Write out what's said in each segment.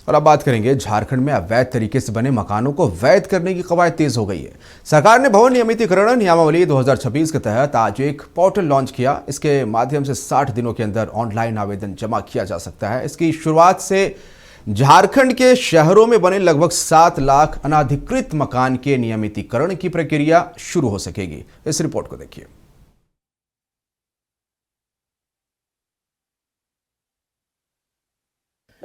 और अब बात करेंगे झारखंड में अवैध तरीके से बने मकानों को वैध करने की कवायद तेज हो गई है। सरकार ने भवन नियमितीकरण नियमावली 2026 के तहत आज एक पोर्टल लॉन्च किया। इसके माध्यम से 60 दिनों के अंदर ऑनलाइन आवेदन जमा किया जा सकता है। इसकी शुरुआत से झारखंड के शहरों में बने लगभग 7 लाख अनाधिकृत मकान के नियमितीकरण की प्रक्रिया शुरू हो सकेगी। इस रिपोर्ट को देखिए।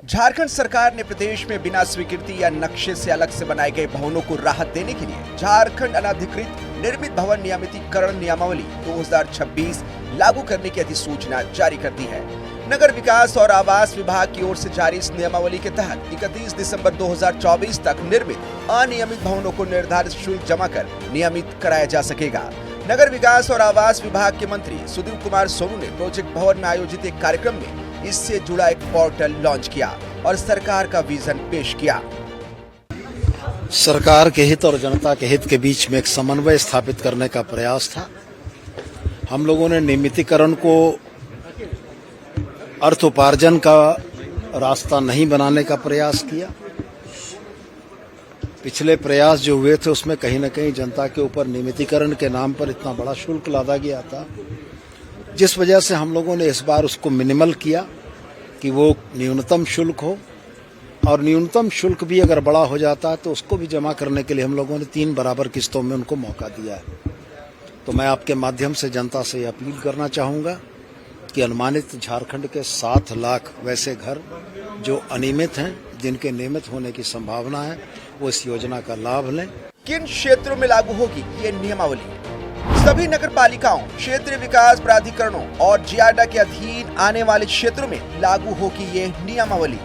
झारखंड सरकार ने प्रदेश में बिना स्वीकृति या नक्शे से अलग से बनाए गए भवनों को राहत देने के लिए झारखंड अनाधिकृत निर्मित भवन नियमितीकरण नियमावली 2026 लागू करने की अधिसूचना जारी कर दी है। नगर विकास और आवास विभाग की ओर से जारी इस नियमावली के तहत 31 दिसंबर 2024 तक निर्मित अनियमित भवनों को निर्धारित शुल्क जमा कर नियमित कराया जा सकेगा। नगर विकास और आवास विभाग के मंत्री सुधीर कुमार सोनू ने प्रोजेक्ट भवन में आयोजित एक कार्यक्रम में इससे जुड़ा एक पोर्टल लॉन्च किया और सरकार का विजन पेश किया। सरकार के हित और जनता के हित के बीच में एक समन्वय स्थापित करने का प्रयास था। हम लोगों ने नियमितीकरण को अर्थोपार्जन का रास्ता नहीं बनाने का प्रयास किया। पिछले प्रयास जो हुए थे उसमें कहीं न कहीं जनता के ऊपर नियमितीकरण के नाम पर इतना बड़ा शुल्क लादा गया था, जिस वजह से हम लोगों ने इस बार उसको मिनिमल किया कि वो न्यूनतम शुल्क हो, और न्यूनतम शुल्क भी अगर बड़ा हो जाता है तो उसको भी जमा करने के लिए हम लोगों ने 3 बराबर किस्तों में उनको मौका दिया है। तो मैं आपके माध्यम से जनता से अपील करना चाहूँगा कि अनुमानित झारखंड के 7 लाख वैसे घर जो अनियमित हैं, जिनके नियमित होने की संभावना है, वो इस योजना का लाभ लें। किन क्षेत्रों में लागू होगी ये नियमावली? सभी नगर पालिकाओं, क्षेत्रीय विकास प्राधिकरणों और जियाडा के अधीन आने वाले क्षेत्रों में लागू होगी ये नियमावली।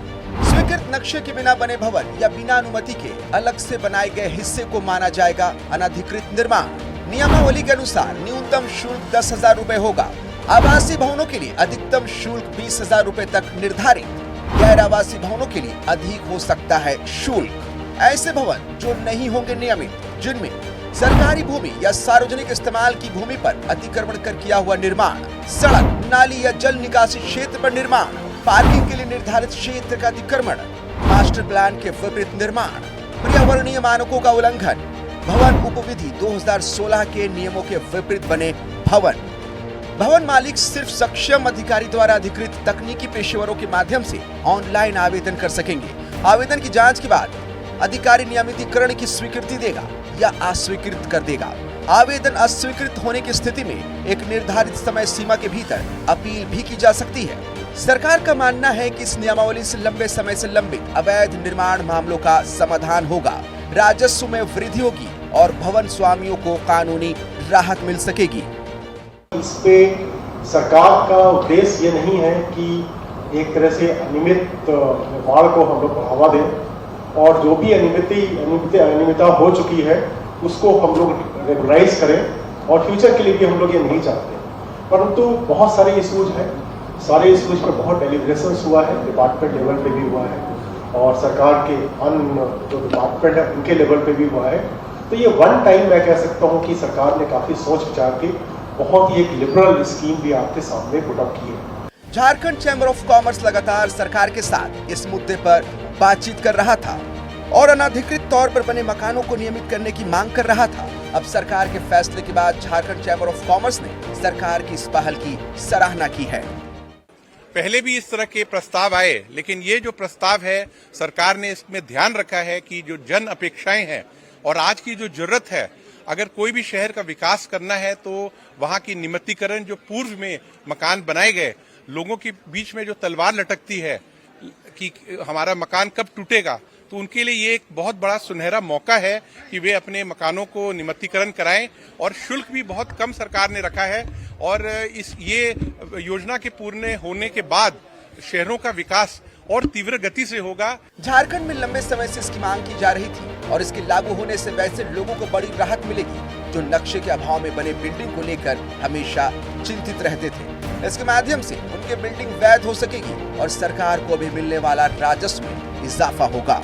स्वीकृत नक्शे के बिना बने भवन या बिना अनुमति के अलग से बनाए गए हिस्से को माना जाएगा अनाधिकृत निर्माण। नियमावली के अनुसार न्यूनतम शुल्क 10,000 रुपए होगा। आवासीय भवनों के लिए अधिकतम शुल्क 20,000 रुपए तक निर्धारित। गैर आवासीय भवनों के लिए अधिक हो सकता है शुल्क। ऐसे भवन जो नहीं होंगे नियमित, जिनमें सरकारी भूमि या सार्वजनिक इस्तेमाल की भूमि पर अतिक्रमण कर किया हुआ निर्माण, सड़क, नाली या जल निकासी क्षेत्र पर निर्माण, पार्किंग के लिए निर्धारित क्षेत्र का अतिक्रमण, मास्टर प्लान के विपरीत निर्माण, पर्यावरणीय मानकों का उल्लंघन, भवन उपविधि 2016 के नियमों के विपरीत बने भवन। भवन मालिक सिर्फ सक्षम अधिकारी द्वारा अधिकृत तकनीकी पेशेवरों के माध्यम से ऑनलाइन आवेदन कर सकेंगे। आवेदन की जांच के बाद अधिकारी नियमितीकरण की स्वीकृति देगा या अस्वीकृत कर देगा। आवेदन अस्वीकृत होने की स्थिति में एक निर्धारित समय सीमा के भीतर अपील भी की जा सकती है। सरकार का मानना है कि इस नियमावली से लंबे समय से लंबित अवैध निर्माण मामलों का समाधान होगा, राजस्व में वृद्धि होगी और भवन स्वामियों को कानूनी राहत मिल सकेगी। इस पे सरकार का उद्देश्य ये नहीं है कि एक तरह से अनियमित निर्माण को हम लोग बढ़ावा दें, और जो भी अनियमितता हो चुकी है उसको हम लोग रेगुलाइज करें, और फ्यूचर के लिए भी हम लोग ये नहीं चाहते। परंतु बहुत सारे इश्यूज हैं, सारे इश्यूज पर बहुत डेलिब्रेशंस हुआ है, डिपार्टमेंट लेवल पे भी हुआ है और सरकार के अन्य जो डिपार्टमेंट है उनके लेवल पे भी हुआ है। तो ये वन टाइम मैं कह सकता हूँ कि सरकार ने काफ़ी सोच विचार के बहुत ही एक लिबरल स्कीम भी आपके सामने पुट अप की है। झारखंड चैम्बर ऑफ कॉमर्स लगातार सरकार के साथ इस मुद्दे पर बातचीत कर रहा था और अनाधिकृत तौर पर बने मकानों को नियमित करने की मांग कर रहा था। अब सरकार के फैसले के बाद झारखंड चैम्बर ऑफ कॉमर्स ने सरकार की इस पहल की सराहना की है। पहले भी इस तरह के प्रस्ताव आए, लेकिन ये जो प्रस्ताव है सरकार ने इसमें ध्यान रखा है कि जो जन अपेक्षाएं हैं और आज की जो जरूरत है, अगर कोई भी शहर का विकास करना है तो वहां की नियमितीकरण, जो पूर्व में मकान बनाए गए, लोगों के बीच में जो तलवार लटकती है कि हमारा मकान कब टूटेगा, तो उनके लिए ये एक बहुत बड़ा सुनहरा मौका है कि वे अपने मकानों को नियमितीकरण कराएं। और शुल्क भी बहुत कम सरकार ने रखा है, और ये योजना के पूर्ण होने के बाद शहरों का विकास और तीव्र गति से होगा। झारखंड में लंबे समय से इसकी मांग की जा रही थी और इसके लागू होने से वैसे लोगों को बड़ी राहत मिलेगी जो नक्शे के अभाव में बने बिल्डिंग को लेकर हमेशा चिंतित रहते थे। इसके माध्यम से उनकी बिल्डिंग वैध हो सकेगी और सरकार को भी मिलने वाला राजस्व में इजाफा होगा।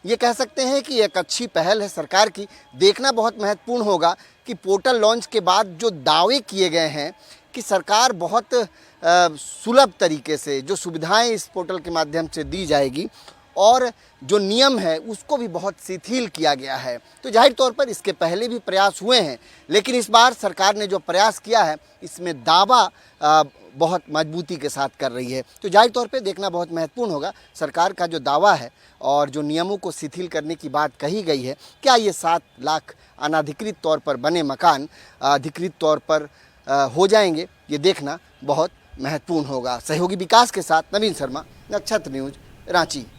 ये कह सकते हैं कि एक अच्छी पहल है सरकार की। देखना बहुत महत्वपूर्ण होगा कि पोर्टल लॉन्च के बाद जो दावे किए गए हैं कि सरकार बहुत सुलभ तरीके से जो सुविधाएं इस पोर्टल के माध्यम से दी जाएगी, और जो नियम है उसको भी बहुत शिथिल किया गया है। तो जाहिर तौर पर इसके पहले भी प्रयास हुए हैं, लेकिन इस बार सरकार ने जो प्रयास किया है इसमें दावा बहुत मजबूती के साथ कर रही है। तो जाहिर तौर पे देखना बहुत महत्वपूर्ण होगा सरकार का जो दावा है और जो नियमों को शिथिल करने की बात कही गई है, क्या ये 7 लाख अनाधिकृत तौर पर बने मकान अधिकृत तौर पर हो जाएंगे, ये देखना बहुत महत्वपूर्ण होगा। सहयोगी विकास के साथ नवीन शर्मा, नक्षत्र न्यूज, रांची।